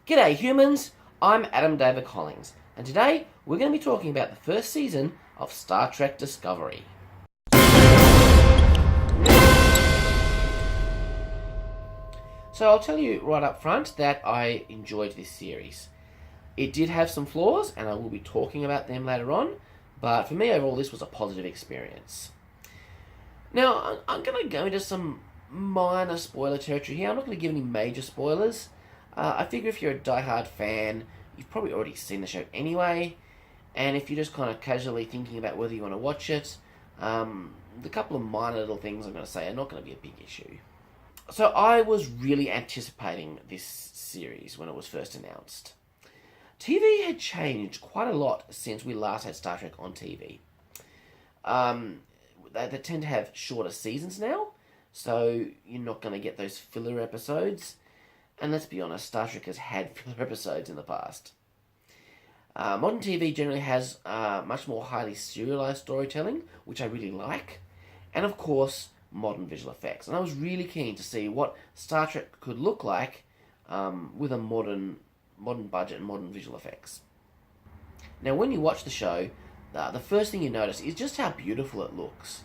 G'day humans, I'm Adam David Collins, and today we're going to be talking about the first season of Star Trek Discovery. So I'll tell you right up front that I enjoyed this series. It did have some flaws, and I will be talking about them later on, but for me overall this was a positive experience. Now, I'm going to go into some minor spoiler territory here. I'm not going to give any major spoilers. I figure if you're a die-hard fan, you've probably already seen the show anyway, and if you're just kind of casually thinking about whether you want to watch it, the couple of minor little things I'm going to say are not going to be a big issue. So I was really anticipating this series when it was first announced. TV had changed quite a lot since we last had Star Trek on TV. They tend to have shorter seasons now, so you're not going to get those filler episodes. And let's be honest, Star Trek has had filler episodes in the past. Modern TV generally has much more highly serialized storytelling, which I really like, and of course, modern visual effects. And I was really keen to see what Star Trek could look like with a modern budget and modern visual effects. Now, when you watch the show, the first thing you notice is just how beautiful it looks.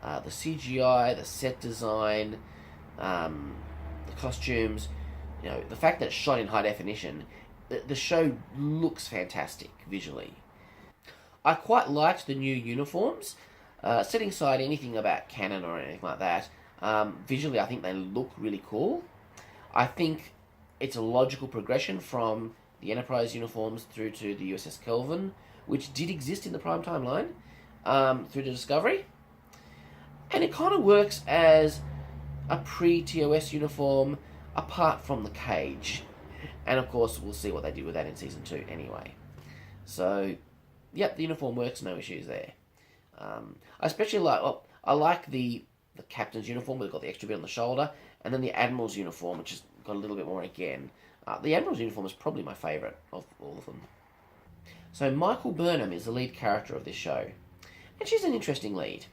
The CGI, the set design, the costumes, the fact that it's shot in high definition, the show looks fantastic visually. I quite liked the new uniforms. Setting aside anything about canon or anything like that, visually I think they look really cool. I think it's a logical progression from the Enterprise uniforms through to the USS Kelvin, which did exist in the Prime Timeline, through to Discovery. And it kind of works as a pre-TOS uniform apart from the cage. And of course, we'll see what they do with that in Season 2 anyway. So, yep, the uniform works, no issues there. I especially like the captain's uniform, where they've got the extra bit on the shoulder, and then the admiral's uniform, which has got a little bit more again. The admiral's uniform is probably my favourite of all of them. So Michael Burnham is the lead character of this show, and she's an interesting lead.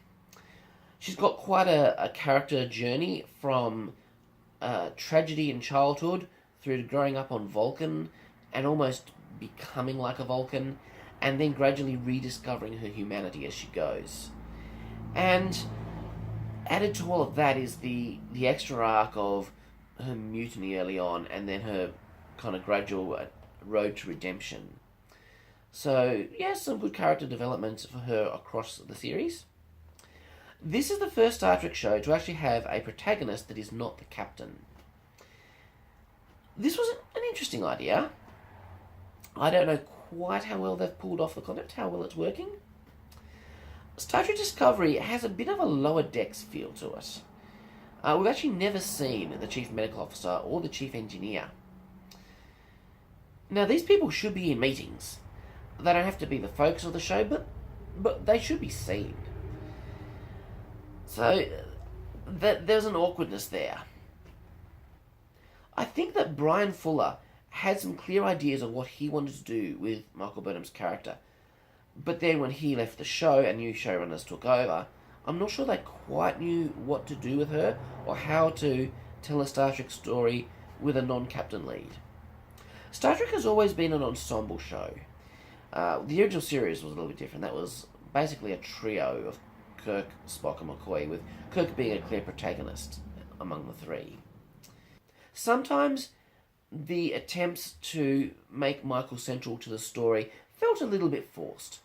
She's got quite a character journey from tragedy in childhood through to growing up on Vulcan and almost becoming like a Vulcan, and then gradually rediscovering her humanity as she goes. And added to all of that is the extra arc of her mutiny early on, and then her kind of gradual road to redemption. So, yeah, some good character development for her across the series. This is the first Star Trek show to actually have a protagonist that is not the captain. This was an interesting idea. I don't know quite how well they've pulled off the concept, how well it's working. Star Trek Discovery has a bit of a lower decks feel to it. We've actually never seen the chief medical officer or the chief engineer. Now, these people should be in meetings. They don't have to be the focus of the show, but they should be seen. So, there's an awkwardness there. I think that Brian Fuller had some clear ideas of what he wanted to do with Michael Burnham's character. But then when he left the show and new showrunners took over, I'm not sure they quite knew what to do with her or how to tell a Star Trek story with a non-captain lead. Star Trek has always been an ensemble show. The original series was a little bit different. That was basically a trio of Kirk, Spock and McCoy, with Kirk being a clear protagonist among the three. Sometimes the attempts to make Michael central to the story felt a little bit forced.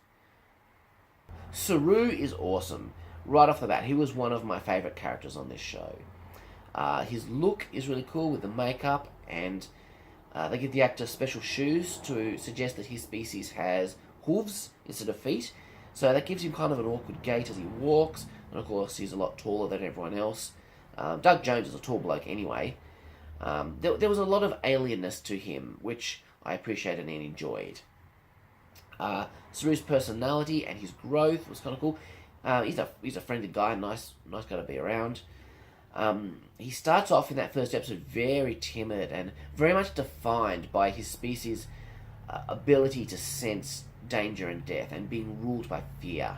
Saru is awesome. Right off the bat, he was one of my favourite characters on this show. His look is really cool with the makeup, and they give the actor special shoes to suggest that his species has hooves instead of feet. So that gives him kind of an awkward gait as he walks, and of course he's a lot taller than everyone else. Doug Jones is a tall bloke anyway. There was a lot of alienness to him, which I appreciated and enjoyed. Saru's personality and his growth was kind of cool. He's a friendly guy, nice guy to be around. He starts off in that first episode very timid and very much defined by his species' ability to sense danger and death and being ruled by fear.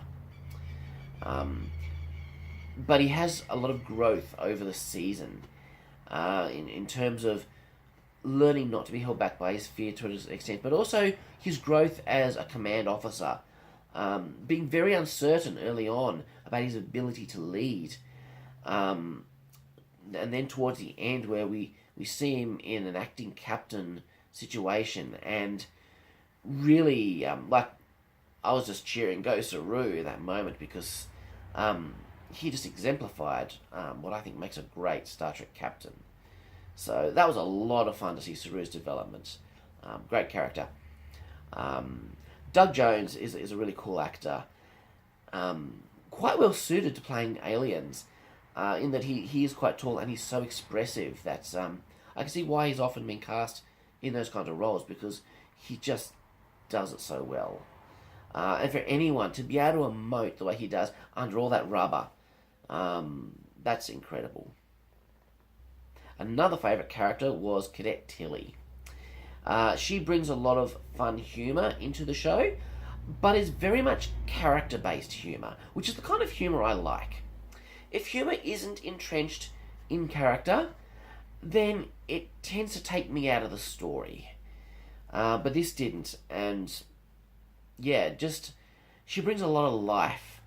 But he has a lot of growth over the season in terms of learning not to be held back by his fear to an extent, but also his growth as a command officer, being very uncertain early on about his ability to lead, and then towards the end where we see him in an acting captain situation, and really, I was just cheering Go Saru in that moment because he just exemplified what I think makes a great Star Trek captain. So that was a lot of fun to see Saru's development. Great character. Doug Jones is a really cool actor. Quite well suited to playing aliens, in that he is quite tall and he's so expressive that I can see why he's often been cast in those kinds of roles, because he just does it so well. And for anyone to be able to emote the way he does under all that rubber, that's incredible. Another favourite character was Cadet Tilly. She brings a lot of fun humour into the show, but is very much character-based humour, which is the kind of humour I like. If humour isn't entrenched in character, then it tends to take me out of the story. But this didn't, and yeah, just she brings a lot of life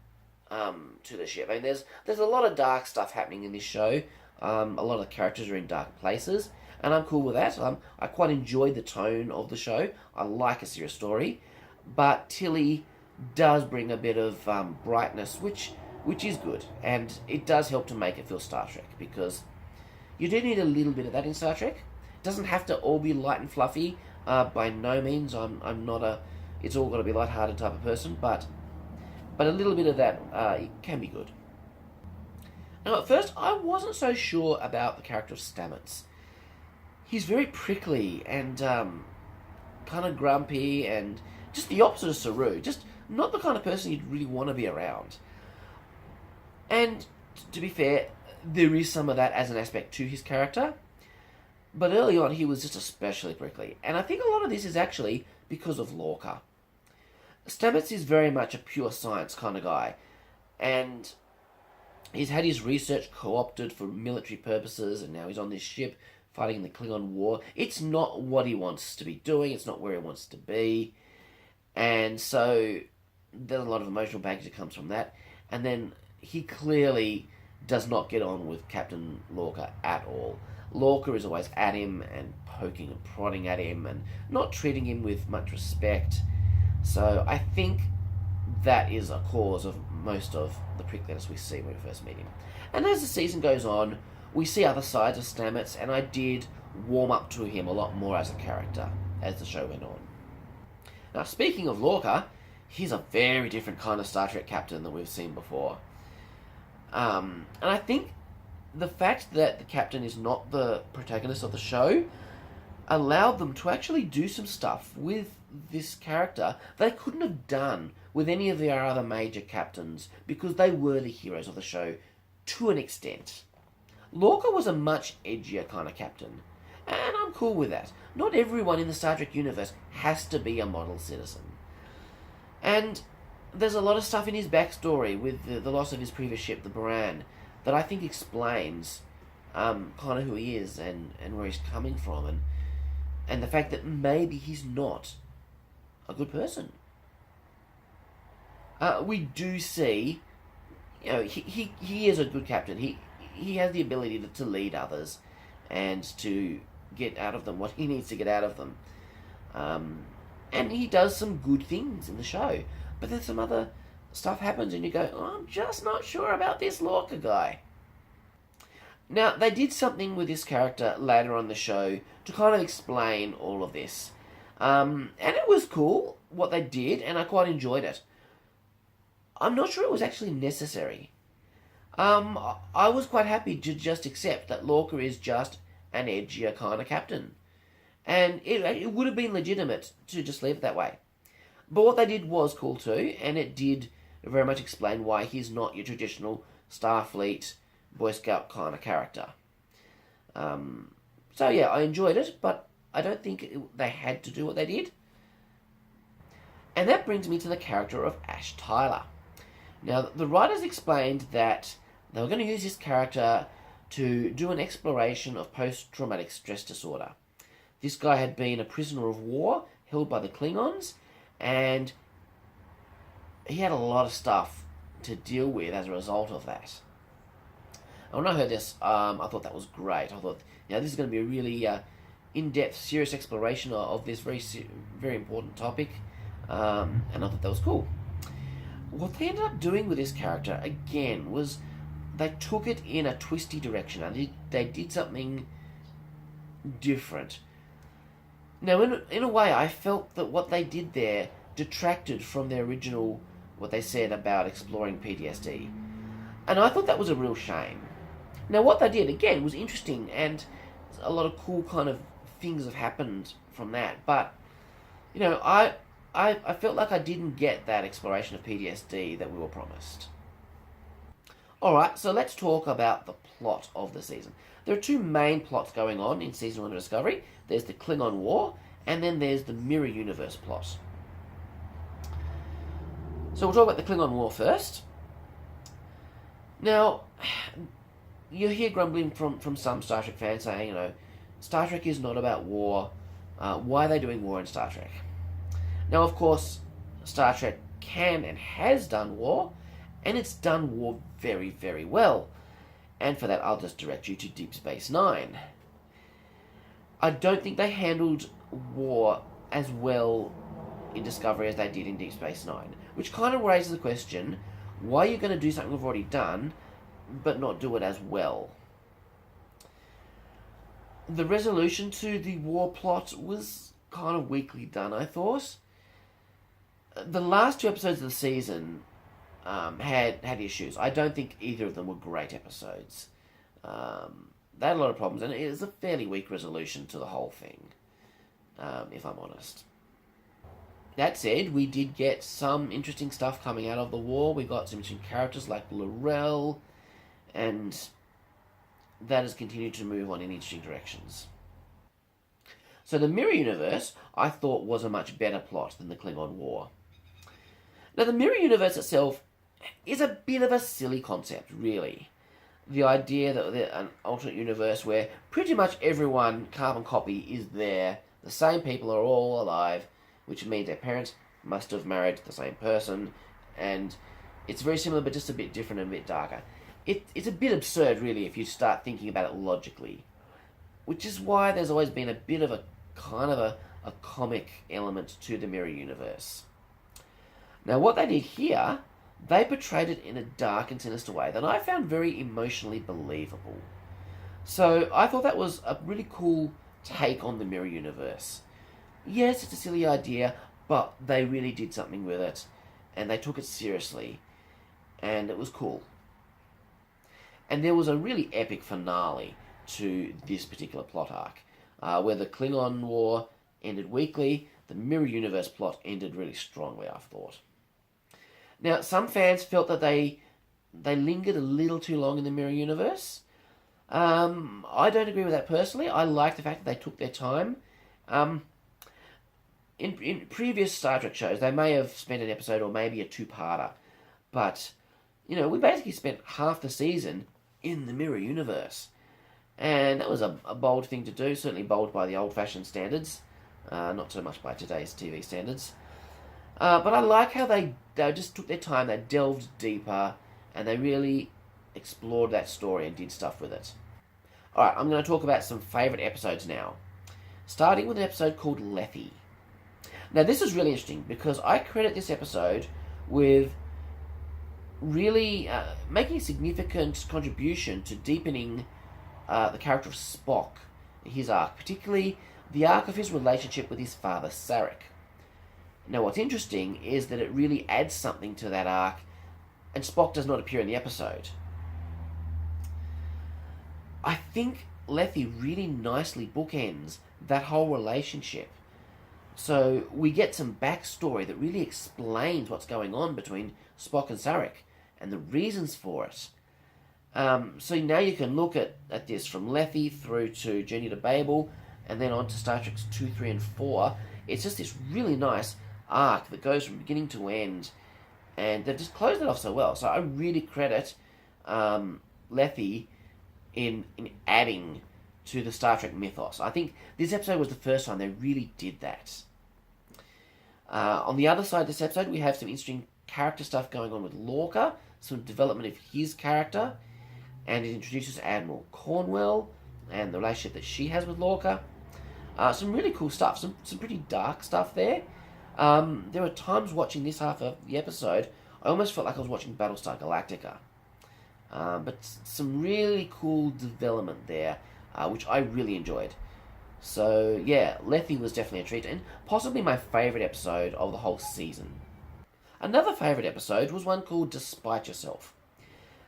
to the ship. I mean, there's a lot of dark stuff happening in this show. A lot of the characters are in dark places, and I'm cool with that. I quite enjoyed the tone of the show. I like a serious story, but Tilly does bring a bit of brightness, which is good, and it does help to make it feel Star Trek, because you do need a little bit of that in Star Trek. It doesn't have to all be light and fluffy. By no means, I'm not a it's all got to be light-hearted type of person, but a little bit of that it can be good. Now, at first, I wasn't so sure about the character of Stemmons. He's very prickly and kind of grumpy, and just the opposite of Saru. Just not the kind of person you'd really want to be around. And to be fair, there is some of that as an aspect to his character. But early on, he was just especially prickly. And I think a lot of this is actually because of Lorca. Stemmons is very much a pure science kind of guy. And he's had his research co-opted for military purposes, and now he's on this ship fighting in the Klingon War. It's not what he wants to be doing. It's not where he wants to be. And so there's a lot of emotional baggage that comes from that. And then he clearly does not get on with Captain Lorca at all. Lorca is always at him and poking and prodding at him and not treating him with much respect. So I think that is a cause of most of the prickliness we see when we first meet him. And as the season goes on, we see other sides of Stemmons, and I did warm up to him a lot more as a character as the show went on. Now, speaking of Lorca, he's a very different kind of Star Trek captain than we've seen before. And I think the fact that the captain is not the protagonist of the show allowed them to actually do some stuff with this character they couldn't have done with any of their other major captains, because they were the heroes of the show to an extent. Lorca was a much edgier kind of captain, and I'm cool with that. Not everyone in the Star Trek universe has to be a model citizen. And there's a lot of stuff in his backstory with the loss of his previous ship, the Baran, that I think explains kind of who he is and where he's coming from, and the fact that maybe he's not a good person. We do see, he is a good captain. He has the ability to lead others and to get out of them what he needs to get out of them. And he does some good things in the show. But then some other stuff happens and you go, I'm just not sure about this Lorca guy. Now, they did something with this character later on the show to kind of explain all of this. And it was cool what they did, and I quite enjoyed it. I'm not sure it was actually necessary. I was quite happy to just accept that Lorca is just an edgier kind of captain. And it would have been legitimate to just leave it that way. But what they did was cool too, and it did very much explain why he's not your traditional Starfleet Boy Scout kind of character. So yeah, I enjoyed it, but I don't think they had to do what they did. And that brings me to the character of Ash Tyler. Now, the writers explained that they were going to use this character to do an exploration of post-traumatic stress disorder. This guy had been a prisoner of war held by the Klingons, and he had a lot of stuff to deal with as a result of that. And when I heard this, I thought that was great. I thought, this is going to be a really in-depth, serious exploration of this very important topic, and I thought that was cool. What they ended up doing with this character, again, was they took it in a twisty direction, and they did something different. Now, in a way, I felt that what they did there detracted from their original, what they said about exploring PTSD. And I thought that was a real shame. Now, what they did, again, was interesting, and a lot of cool kind of things have happened from that. But, I felt like I didn't get that exploration of PTSD that we were promised. Alright, so let's talk about the plot of the season. There are two main plots going on in Season 1 of Discovery. There's the Klingon War, and then there's the Mirror Universe plot. So we'll talk about the Klingon War first. Now, you hear grumbling from some Star Trek fans saying, Star Trek is not about war. Why are they doing war in Star Trek? Now, of course, Star Trek can and has done war, and it's done war very, very well. And for that, I'll just direct you to Deep Space Nine. I don't think they handled war as well in Discovery as they did in Deep Space Nine, which kind of raises the question, why are you going to do something we've already done, but not do it as well? The resolution to the war plot was kind of weakly done, I thought. The last two episodes of the season had issues. I don't think either of them were great episodes. They had a lot of problems, and it was a fairly weak resolution to the whole thing, if I'm honest. That said, we did get some interesting stuff coming out of the war. We got some interesting characters like L'Rell, and that has continued to move on in interesting directions. So the Mirror Universe, I thought, was a much better plot than the Klingon War. Now, the Mirror Universe itself is a bit of a silly concept, really. The idea that an alternate universe where pretty much everyone, carbon copy, is there, the same people are all alive, which means their parents must have married the same person, and it's very similar but just a bit different and a bit darker. It's a bit absurd, really, if you start thinking about it logically, which is why there's always been a bit of a kind of a comic element to the Mirror Universe. Now, what they did here, they portrayed it in a dark and sinister way that I found very emotionally believable. So I thought that was a really cool take on the Mirror Universe. Yes, it's a silly idea, but they really did something with it, and they took it seriously, and it was cool. And there was a really epic finale to this particular plot arc, where the Klingon War ended weakly, the Mirror Universe plot ended really strongly, I thought. Now, some fans felt that they lingered a little too long in the Mirror Universe. I don't agree with that personally. I like the fact that they took their time. In previous Star Trek shows, they may have spent an episode or maybe a two-parter. But, we basically spent half the season in the Mirror Universe. And that was a bold thing to do, certainly bold by the old-fashioned standards. Not so much by today's TV standards. But I like how they just took their time, they delved deeper, and they really explored that story and did stuff with it. Alright, I'm going to talk about some favourite episodes now. Starting with an episode called Leafy. Now, this is really interesting because I credit this episode with really making a significant contribution to deepening the character of Spock, his arc, particularly the arc of his relationship with his father, Sarek. Now, what's interesting is that it really adds something to that arc, and Spock does not appear in the episode. I think Leafy really nicely bookends that whole relationship. So we get some backstory that really explains what's going on between Spock and Sarek, and the reasons for it. So now you can look at this from Leafy through to Journey to Babel, and then on to Star Trek 2, 3, and 4. It's just this really nice arc that goes from beginning to end, and they've just closed it off so well. So I really credit Leafy in adding to the Star Trek mythos. I think this episode was the first time they really did that. On the other side of this episode, we have some interesting character stuff going on with Lorca, some development of his character, and it introduces Admiral Cornwell and the relationship that she has with Lorca. Some really cool stuff, some pretty dark stuff there. There were times watching this half of the episode, I almost felt like I was watching Battlestar Galactica. But some really cool development there, which I really enjoyed. So, yeah, Leafy was definitely a treat, and possibly my favourite episode of the whole season. Another favourite episode was one called Despite Yourself.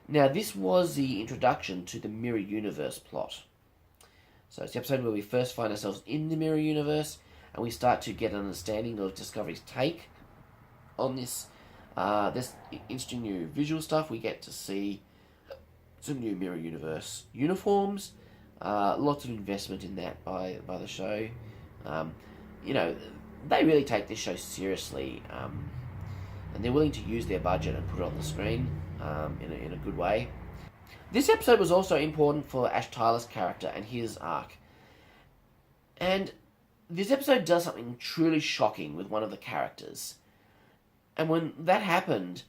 Now, this was the introduction to the Mirror Universe plot. So it's the episode where we first find ourselves in the Mirror Universe, and we start to get an understanding of Discovery's take on this interesting new visual stuff. We get to see some new Mirror Universe uniforms, lots of investment in that by the show. They really take this show seriously, and they're willing to use their budget and put it on the screen in a good way. This episode was also important for Ash Tyler's character and his arc. And this episode does something truly shocking with one of the characters. And when that happened,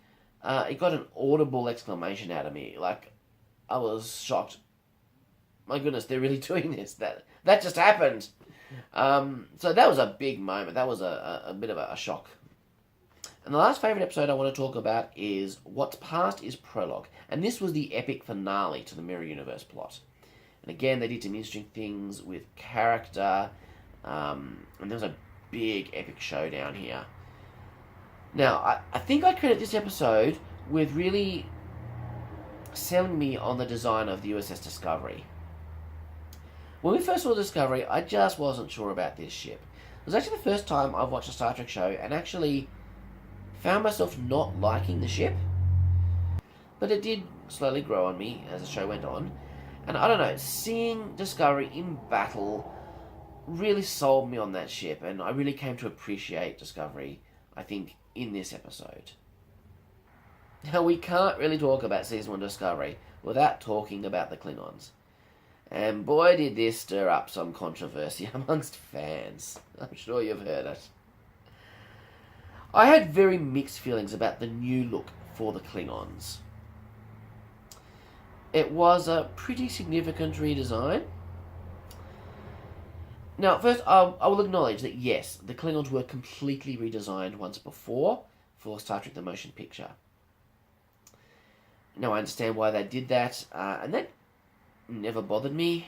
it got an audible exclamation out of me. Like, I was shocked. My goodness, they're really doing this. That just happened. So that was a big moment. That was a bit of a shock. And the last favourite episode I want to talk about is What's Past is Prologue. And this was the epic finale to the Mirror Universe plot. And again, they did some interesting things with character. And there was a big epic showdown here. Now, I think I credit this episode with really selling me on the design of the USS Discovery. When we first saw Discovery, I just wasn't sure about this ship. It was actually the first time I've watched a Star Trek show and actually found myself not liking the ship. But it did slowly grow on me as the show went on. And I don't know, seeing Discovery in battle really sold me on that ship, and I really came to appreciate Discovery, I think, in this episode. Now, we can't really talk about Season 1 Discovery without talking about the Klingons. And boy, did this stir up some controversy amongst fans. I'm sure you've heard it. I had very mixed feelings about the new look for the Klingons. It was a pretty significant redesign. Now, first, I will acknowledge that yes, the Klingons were completely redesigned once before for Star Trek The Motion Picture. Now, I understand why they did that, and that never bothered me.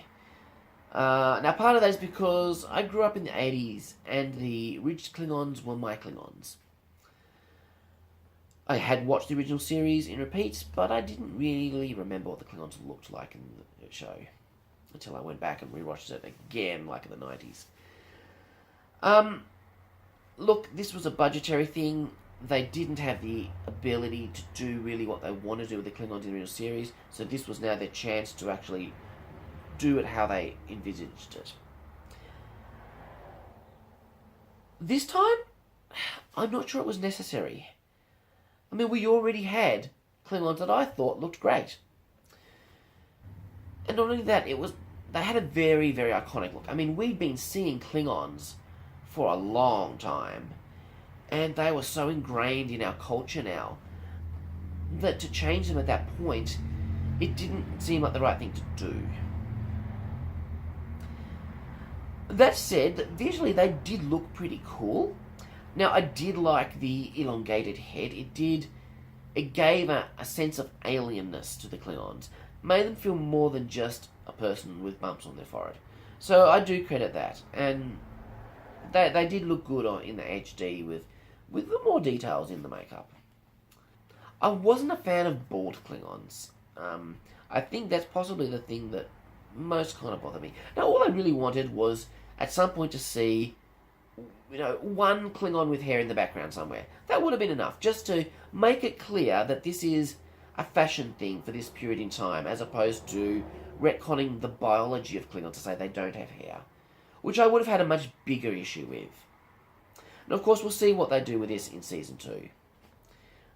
Now, part of that is because I grew up in the 80s, and the ridged Klingons were my Klingons. I had watched the original series in repeats, but I didn't really remember what the Klingons looked like in the show until I went back and rewatched it again, like in the 90s. Look, this was a budgetary thing. They didn't have the ability to do really what they want to do with the Klingons in the original series, so this was now their chance to actually do it how they envisaged it. This time, I'm not sure it was necessary. I mean, we already had Klingons that I thought looked great. And not only that, they had a very, very iconic look. I mean, we'd been seeing Klingons for a long time, and they were so ingrained in our culture now that to change them at that point, it didn't seem like the right thing to do. That said, visually they did look pretty cool. Now, I did like the elongated head. It gave a sense of alienness to the Klingons. Made them feel more than just a person with bumps on their forehead. So I do credit that. And they did look good in the HD with the more details in the makeup. I wasn't a fan of bald Klingons. I think that's possibly the thing that most kind of bothered me. Now, all I really wanted was at some point to see one Klingon with hair in the background somewhere. That would have been enough, just to make it clear that this is a fashion thing for this period in time, as opposed to retconning the biology of Klingons to say they don't have hair, which I would have had a much bigger issue with. And of course, we'll see what they do with this in Season 2.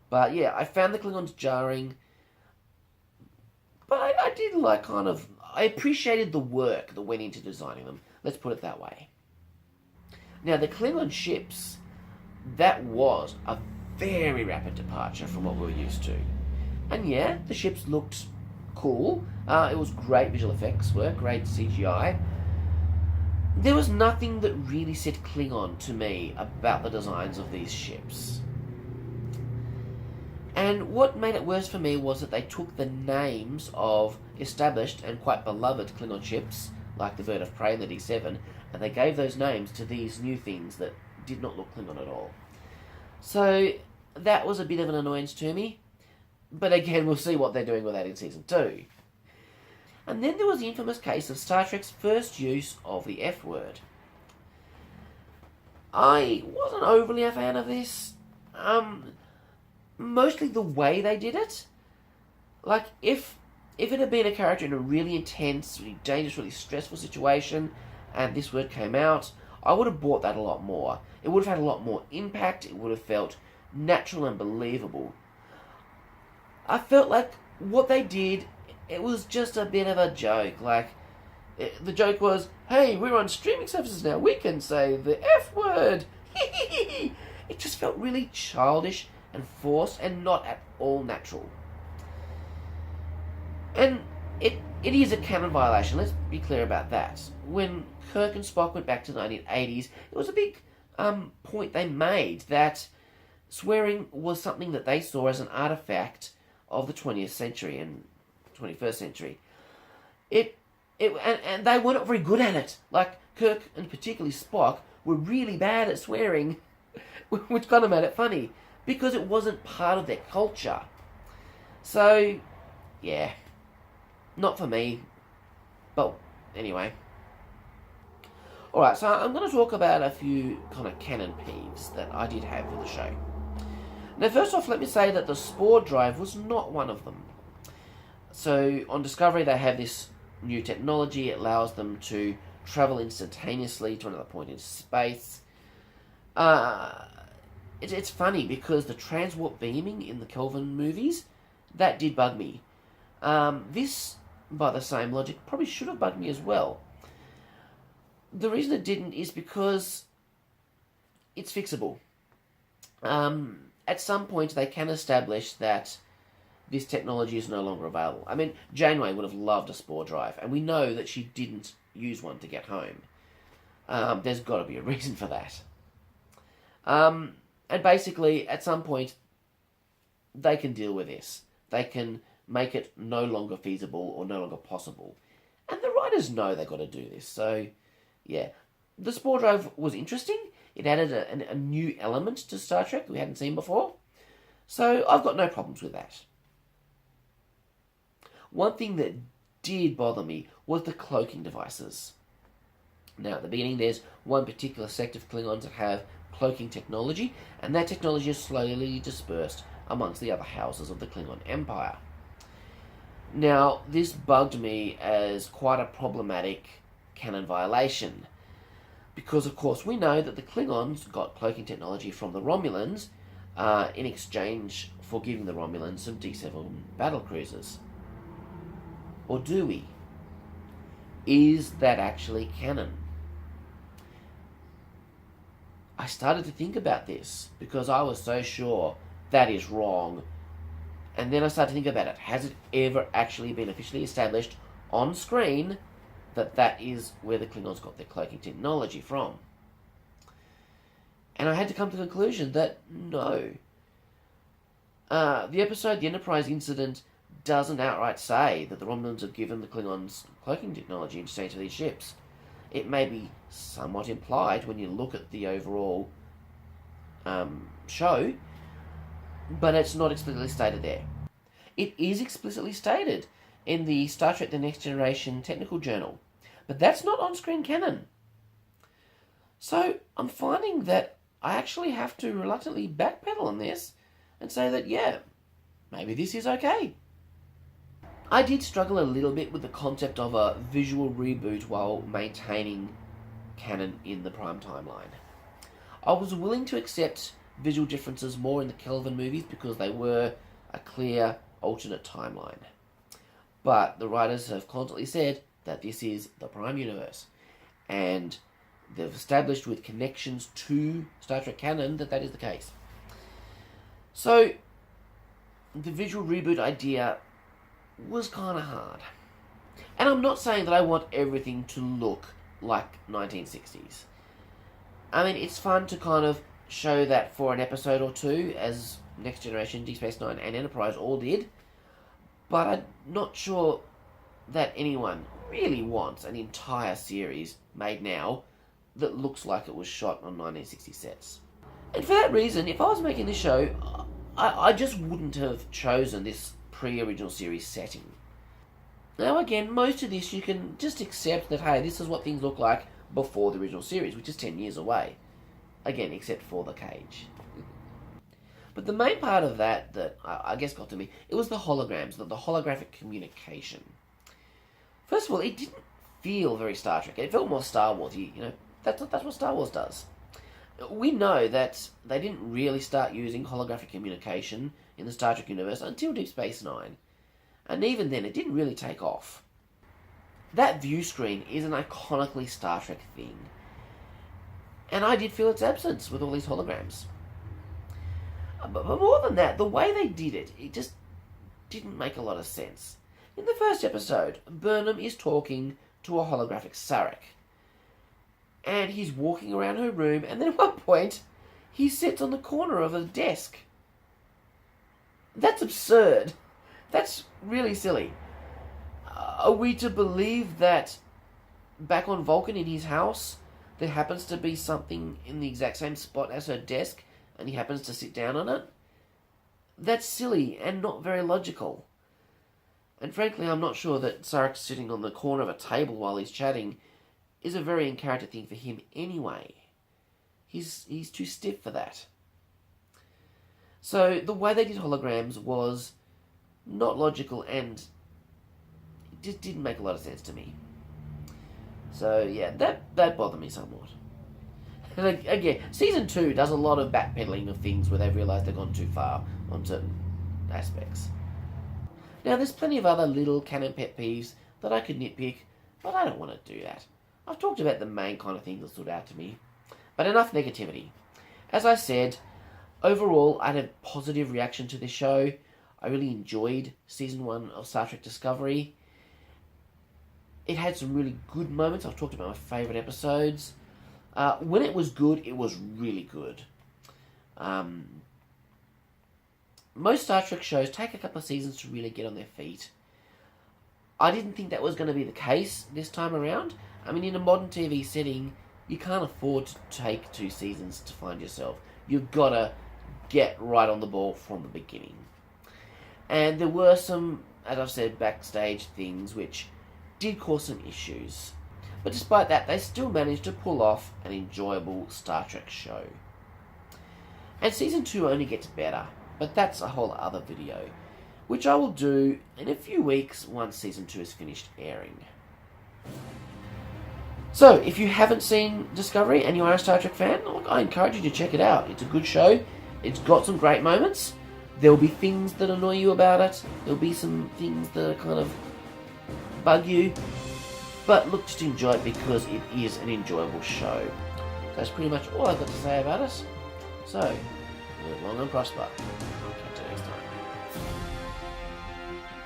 But yeah, I found the Klingons jarring, but I I appreciated the work that went into designing them. Let's put it that way. Now, the Klingon ships, that was a very rapid departure from what we were used to. And yeah, the ships looked cool. It was great visual effects work, great CGI. There was nothing that really said Klingon to me about the designs of these ships. And what made it worse for me was that they took the names of established and quite beloved Klingon ships, like the Bird of Prey and the D7, and they gave those names to these new things that did not look Klingon at all. So that was a bit of an annoyance to me. But again, we'll see what they're doing with that in Season 2. And then there was the infamous case of Star Trek's first use of the F word. I wasn't overly a fan of this. Mostly the way they did it. Like, if it had been a character in a really intense, really dangerous, really stressful situation, and this word came out, I would have bought that a lot more. It would have had a lot more impact. It would have felt natural and believable. I felt like what they did, it was just a bit of a joke. Like, the joke was, hey, we're on streaming services now, we can say the F word. It just felt really childish and forced and not at all natural. And it is a canon violation, let's be clear about that. When Kirk and Spock went back to the 1980s, it was a big point they made that swearing was something that they saw as an artifact of the 20th century and 21st century. And they weren't very good at it. Like, Kirk and particularly Spock were really bad at swearing, which kind of made it funny, because it wasn't part of their culture. So, yeah, not for me. But anyway. Alright, so I'm going to talk about a few kind of canon peeves that I did have with the show. Now, first off, let me say that the spore drive was not one of them. So, on Discovery, they have this new technology. It allows them to travel instantaneously to another point in space. It's funny, because the transwarp beaming in the Kelvin movies, that did bug me. This, by the same logic, probably should have bugged me as well. The reason it didn't is because it's fixable. At some point, they can establish that this technology is no longer available. I mean, Janeway would have loved a spore drive, and we know that she didn't use one to get home. There's got to be a reason for that. And basically, at some point, they can deal with this. They can make it no longer feasible or no longer possible. And the writers know they've got to do this. So, yeah. The spore drive was interesting. It added a new element to Star Trek that we hadn't seen before. So, I've got no problems with that. One thing that did bother me was the cloaking devices. Now, at the beginning, there's one particular sect of Klingons that have cloaking technology, and that technology is slowly dispersed amongst the other houses of the Klingon Empire. Now, this bugged me as quite a problematic canon violation, because, of course, we know that the Klingons got cloaking technology from the Romulans in exchange for giving the Romulans some D7 battlecruisers. Or do we? Is that actually canon? I started to think about this because I was so sure that is wrong. And then I started to think about it. Has it ever actually been officially established on screen that that is where the Klingons got their cloaking technology from? And I had to come to the conclusion that no. The episode, The Enterprise Incident, doesn't outright say that the Romulans have given the Klingons cloaking technology in exchange for these ships. It may be somewhat implied when you look at the overall show, but it's not explicitly stated there. It is explicitly stated in the Star Trek The Next Generation Technical Journal, but that's not on-screen canon. So I'm finding that I actually have to reluctantly backpedal on this and say that, yeah, maybe this is okay. I did struggle a little bit with the concept of a visual reboot while maintaining canon in the Prime timeline. I was willing to accept visual differences more in the Kelvin movies because they were a clear alternate timeline. But the writers have constantly said, that this is the Prime Universe. And they've established with connections to Star Trek canon that that is the case. So, the visual reboot idea was kind of hard. And I'm not saying that I want everything to look like 1960s. I mean, it's fun to kind of show that for an episode or two, as Next Generation, Deep Space Nine, and Enterprise all did. But I'm not sure that anyone really wants an entire series made now that looks like it was shot on 1960 sets. And for that reason, if I was making this show, I just wouldn't have chosen this pre-original series setting. Now again, most of this you can just accept that, hey, this is what things look like before the original series, which is 10 years away. Again, except for the cage. But the main part of that I guess got to me, it was the holograms, the holographic communication. First of all, it didn't feel very Star Trek. It felt more Star Wars-y, you know. That's what Star Wars does. We know that they didn't really start using holographic communication in the Star Trek universe until Deep Space Nine. And even then, it didn't really take off. That view screen is an iconically Star Trek thing. And I did feel its absence with all these holograms. But more than that, the way they did it, it just didn't make a lot of sense. In the first episode, Burnham is talking to a holographic Sarek. And he's walking around her room, and then at one point, he sits on the corner of a desk. That's absurd. That's really silly. Are we to believe that back on Vulcan in his house, there happens to be something in the exact same spot as her desk, and he happens to sit down on it? That's silly and not very logical. And frankly, I'm not sure that Sarek sitting on the corner of a table while he's chatting is a very in-character thing for him anyway. He's too stiff for that. So the way they did holograms was not logical, and it just didn't make a lot of sense to me. So yeah, that bothered me somewhat. And again, Season 2 does a lot of backpedaling of things where they've realised they've gone too far on certain aspects. Now, there's plenty of other little canon pet peeves that I could nitpick, but I don't want to do that. I've talked about the main kind of things that stood out to me. But enough negativity. As I said, overall, I had a positive reaction to this show. I really enjoyed Season 1 of Star Trek Discovery. It had some really good moments. I've talked about my favourite episodes. When it was good, it was really good. Most Star Trek shows take a couple of seasons to really get on their feet. I didn't think that was going to be the case this time around. I mean, in a modern TV setting, you can't afford to take 2 seasons to find yourself. You've got to get right on the ball from the beginning. And there were some, as I've said, backstage things which did cause some issues. But despite that, they still managed to pull off an enjoyable Star Trek show. And Season 2 only gets better, but that's a whole other video, which I will do in a few weeks once Season 2 is finished airing. So, if you haven't seen Discovery and you are a Star Trek fan, look, I encourage you to check it out. It's a good show. It's got some great moments. There will be things that annoy you about it. There will be some things that kind of bug you. But look, just enjoy it because it is an enjoyable show. That's pretty much all I've got to say about it. So, live long and prosper.